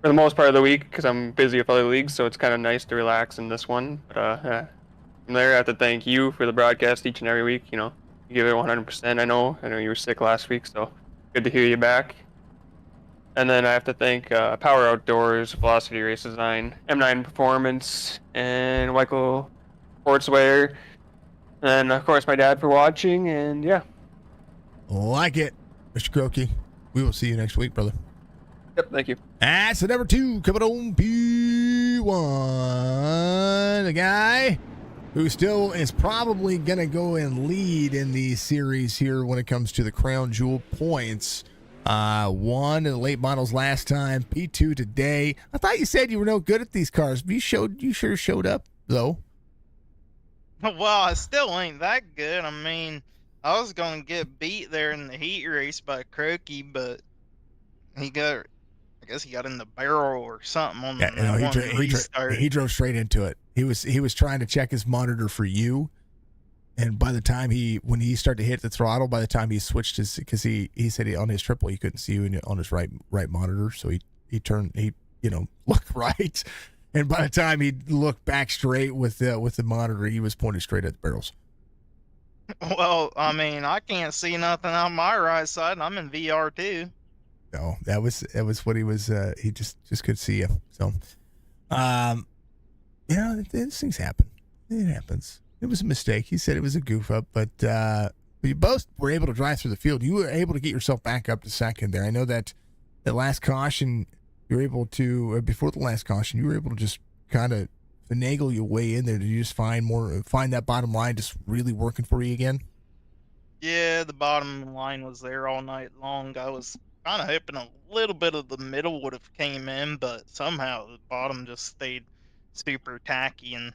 C: for the most part of the week because I'm busy with other leagues, so it's kind of nice to relax in this one. But from there, I have to thank you for the broadcast each and every week. You give it 100%. I know you were sick last week, so good to hear you back. And then I have to thank Power Outdoors, Velocity Race Design, M9 Performance, and Michael Sportswear. And of course, my dad for watching. And yeah,
A: like it, Mr. Croakey. We will see you next week, brother.
C: Yep, thank you.
A: That's the number 2 coming on P1. The guy who still is probably going to go and lead in the series here when it comes to the crown jewel points. Won in the late models last time, P2 today. I thought you said you were no good at these cars, but you sure showed up, though.
D: Well, I still ain't that good. I mean, I was going to get beat there in the heat race by Croaky, but I guess he got in the barrel or something on
A: he drove straight into it. He was trying to check his monitor for you, and by the time when he started to hit the throttle, by the time he switched his, because he said on his triple he couldn't see you on his right monitor, so he turned, looked right, and by the time he looked back straight with the monitor, he was pointed straight at the barrels.
D: Well, I mean, I can't see nothing on my right side, and I'm in VR too.
A: No, that was what he was. He just could see you. So, these things happen. It happens. It was a mistake. He said it was a goof up, but you both were able to drive through the field. You were able to get yourself back up to second there. I know that last caution, you were able to, before the last caution, you were able to just kind of finagle your way in there. Did you just find that bottom line just really working for you again?
D: Yeah, the bottom line was there all night long. I was kind of hoping a little bit of the middle would have came in, but somehow the bottom just stayed super tacky, and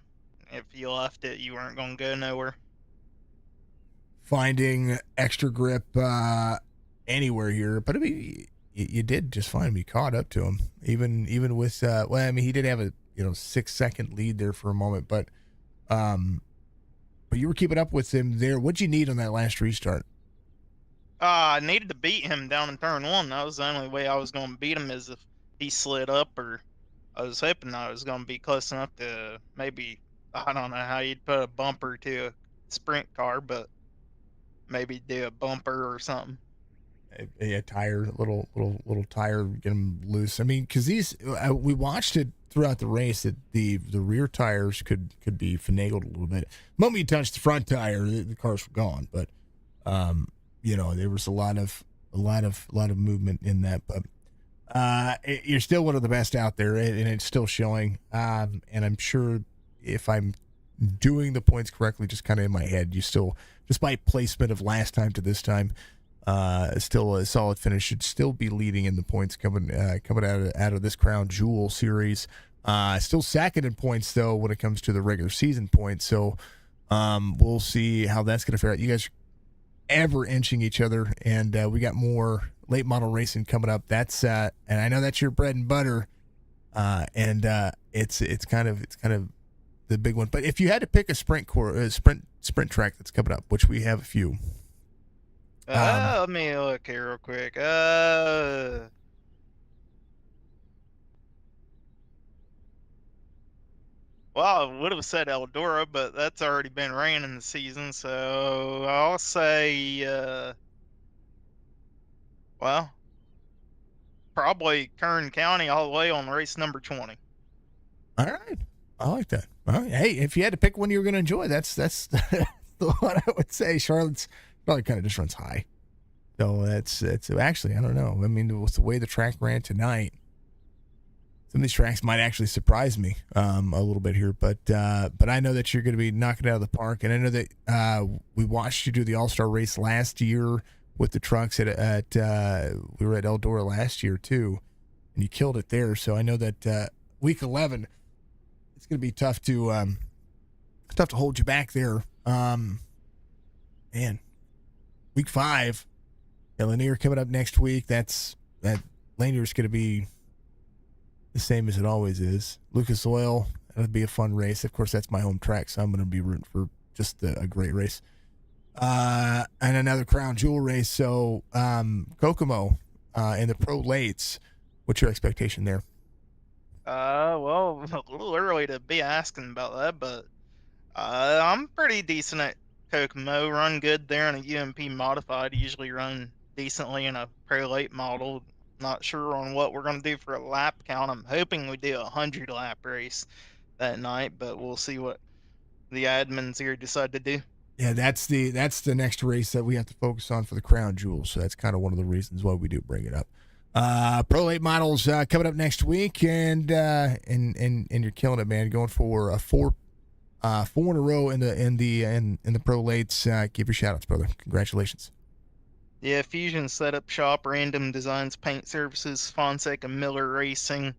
D: if you left it, you weren't going to go nowhere.
A: Finding extra grip anywhere here, but I mean, you did just fine. You caught up to him, even with he did have a 6-second lead there for a moment, but you were keeping up with him there. What'd you need on that last restart?
D: I needed to beat him down in turn 1. That was the only way I was going to beat him, is if he slid up, or I was hoping I was going to be close enough to maybe, I don't know how you'd put a bumper to a sprint car, but maybe do a bumper or something.
A: A tire, little tire, get him loose. I mean, because we watched it throughout the race that the rear tires could be finagled a little bit. The moment you touched the front tire, the cars were gone. But there was a lot of movement in that. But you're still one of the best out there, and it's still showing. And I'm sure if I'm doing the points correctly, just kind of in my head, you still, despite placement of last time to this time, still a solid finish. Should still be leading in the points coming out of this Crown Jewel series. Still second in points though when it comes to the regular season points. So we'll see how that's going to fare out. You guys are ever inching each other, and we got more late model racing coming up. That's and I know that's your bread and butter, and it's kind of the big one. But if you had to pick a sprint track that's coming up, which we have a few.
D: Let me look here real quick. Well, I would have said Eldora, but that's already been ran in the season, so I'll say, well, probably Kern County all the way on race number 20.
A: All right. I like that. All right. Hey, if you had to pick one you were going to enjoy, that's the one I would say. Charlotte's probably kind of just runs high. So it's actually, I don't know. I mean, with the way the track ran tonight, some of these tracks might actually surprise me a little bit here, but I know that you're going to be knocking it out of the park, and I know that we watched you do the All-Star race last year with the trucks we were at Eldora last year too, and you killed it there. So I know that week 11, it's going to be tough to hold you back there. Man, week 5, Lanier coming up next week. That Lanier's going to be the same as it always is. Lucas Oil, that'll be a fun race. Of course, that's my home track, so I'm going to be rooting for just a great race. And another Crown Jewel race. So Kokomo in the Pro Lates. What's your expectation there?
D: Well, a little early to be asking about that, but I'm pretty decent at Kokomo. Run good there in a UMP modified. Usually run decently in a Pro Late model. Not sure on what we're going to do for a lap count. I'm hoping we do a 100 lap race that night, but we'll see what the admins here decide to do.
A: Yeah, that's the next race that we have to focus on for the Crown Jewel. So that's kind of one of the reasons why we do bring it up. Pro Late models coming up next week, and you're killing it, man. Going for a four in a row in the Pro Lates. Give your shout outs, brother. Congratulations.
D: Yeah, Fusion Setup Shop, Random Designs Paint Services, Fonseca Miller Racing,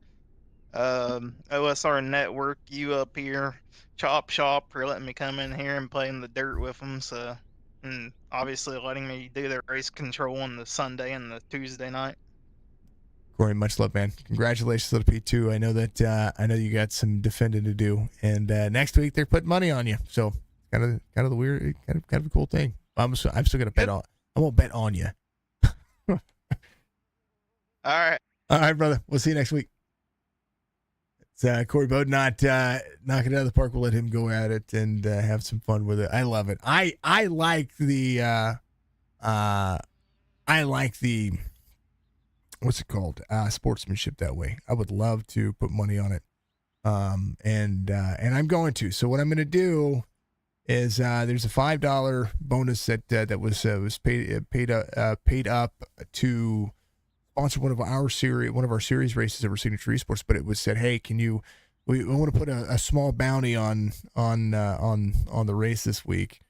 D: OSR Network, you up here, Chop Shop for letting me come in here and play in the dirt with them. So, and obviously letting me do their race control on the Sunday and the Tuesday night.
A: Corey, much love, man. Congratulations to the P2. I know that I know you got some defending to do, and next week they're putting money on you. So kind of the weird, kind of a cool thing. I'm still gonna bet on. I won't bet on you.
D: All right,
A: brother. We'll see you next week. It's Corey Bowden not knocking it out of the park. We'll let him go at it and have some fun with it. I love it. I like the what's it called? Sportsmanship that way. I would love to put money on it. And I'm going to. So what I'm going to do is there's a $5 bonus that was paid up to sponsor one of our series races over Signature Esports. But it was said, hey, we want to put a small bounty on the race this week.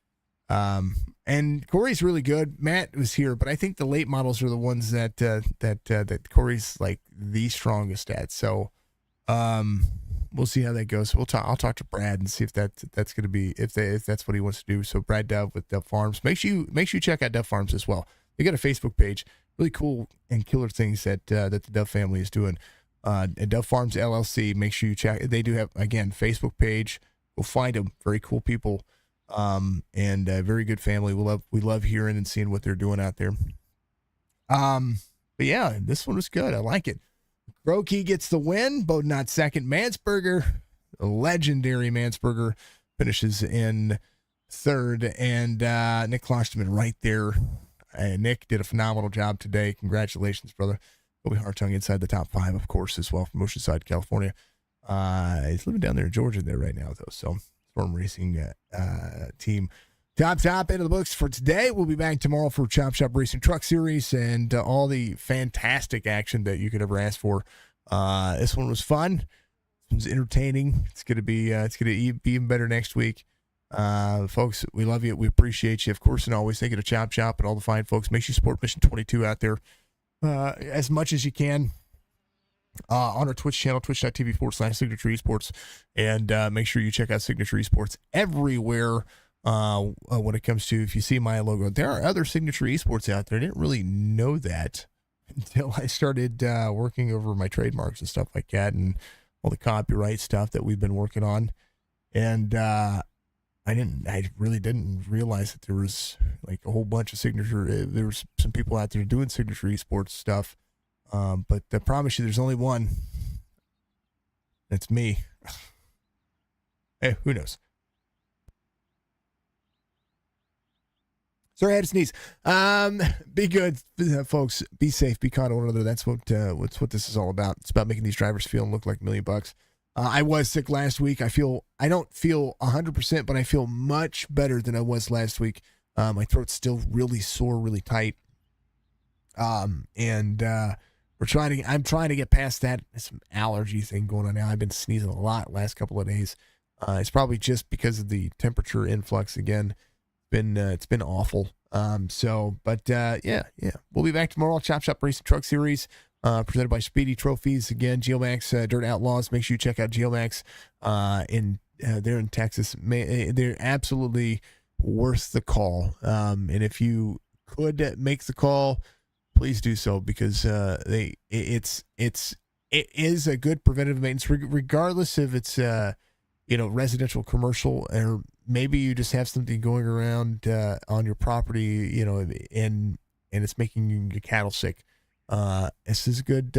A: And Corey's really good. Matt was here, but I think the late models are the ones that Corey's like the strongest at. So we'll see how that goes. I'll talk to Brad and see if that's going to be if that's what he wants to do. So Brad Dove with Dove Farms. Make sure you check out Dove Farms as well. They got a Facebook page, really cool and killer things that the Dove family is doing. At Dove Farms LLC. Make sure you check. They do have, again, Facebook page. Go find them. Very cool people. And a very good family. We love hearing and seeing what they're doing out there. But yeah, this one was good. I like it. Grokey gets the win. Bowden not second. Mansberger, the legendary Mansberger, finishes in third. And Nick Klosterman right there. Nick did a phenomenal job today. Congratulations, brother. Kobe Hartung inside the top 5, of course, as well from Oceanside, California. He's living down there in Georgia right now, though. So Storm Racing team Top end of the books for today. We'll be back tomorrow for Chop Shop Racing Truck Series and all the fantastic action that you could ever ask for. This one was fun. It was entertaining. It's gonna be even better next week. Folks, we love you. We appreciate you. Of course, and always thank you to Chop Shop and all the fine folks. Make sure you support Mission 22 out there as much as you can. On our Twitch channel, twitch.tv/Signature Esports, and make sure you check out Signature Esports everywhere. When it comes to, if you see my logo, there are other Signature Esports out there. I didn't really know that until I started working over my trademarks and stuff like that, and all the copyright stuff that we've been working on. And I really didn't realize that there was like a whole bunch of Signature. There was some people out there doing Signature Esports stuff. But I promise you, there's only one. That's me. Hey, who knows? Sorry, I had to sneeze. Be good, folks. Be safe. Be kind to one another. That's what this is all about. It's about making these drivers feel and look like $1 million. I was sick last week. I don't feel 100%, but I feel much better than I was last week. My throat's still really sore, really tight. I'm trying to get past that. There's some allergy thing going on now. I've been sneezing a lot last couple of days. It's probably just because of the temperature influx again. It's been awful. Yeah. We'll be back tomorrow. Chop Shop Racing Truck Series, presented by Speedy Trophies. Again, Geomax, Dirt Outlaws. Make sure you check out Geomax, they're in Texas. They're absolutely worth the call. And if you could make the call, please do so, because it is a good preventative maintenance, regardless if it's residential, commercial, or maybe you just have something going around on your property, and it's making your cattle sick. This is a good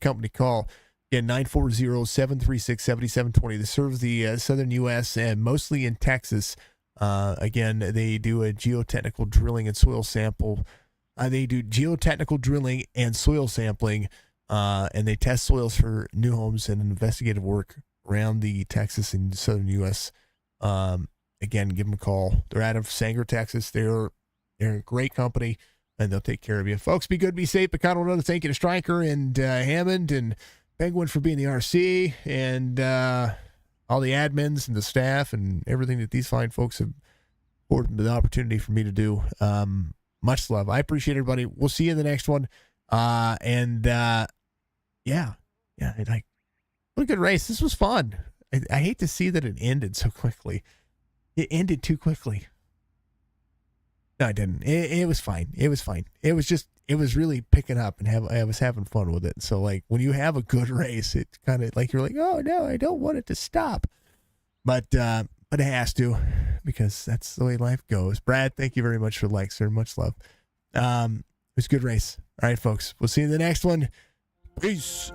A: company call. Again, 940-736-7720. They serve the southern U.S. and mostly in Texas. Again, they do a geotechnical drilling and soil sample. They do geotechnical drilling and soil sampling, and they test soils for new homes and investigative work around the Texas and southern U.S. Again, give them a call. They're out of Sanger, Texas. They're a great company, and they'll take care of you. Folks, be good, be safe. But kind of want to thank you to Stryker and Hammond and Penguin for being the RC, and all the admins and the staff and everything that these fine folks have afforded the opportunity for me to do. Much love. I appreciate everybody. We'll see you in the next one. What a good race. This was fun. I hate to see that it ended so quickly. It ended too quickly. No, it didn't. It was fine. It was fine. It was really picking up, and I was having fun with it. So like when you have a good race, it's kind of like you're like, oh no, I don't want it to stop. But it has to, because that's the way life goes. Brad, thank you very much for the likes, sir. Much love. It was a good race. All right, folks. We'll see you in the next one. Peace.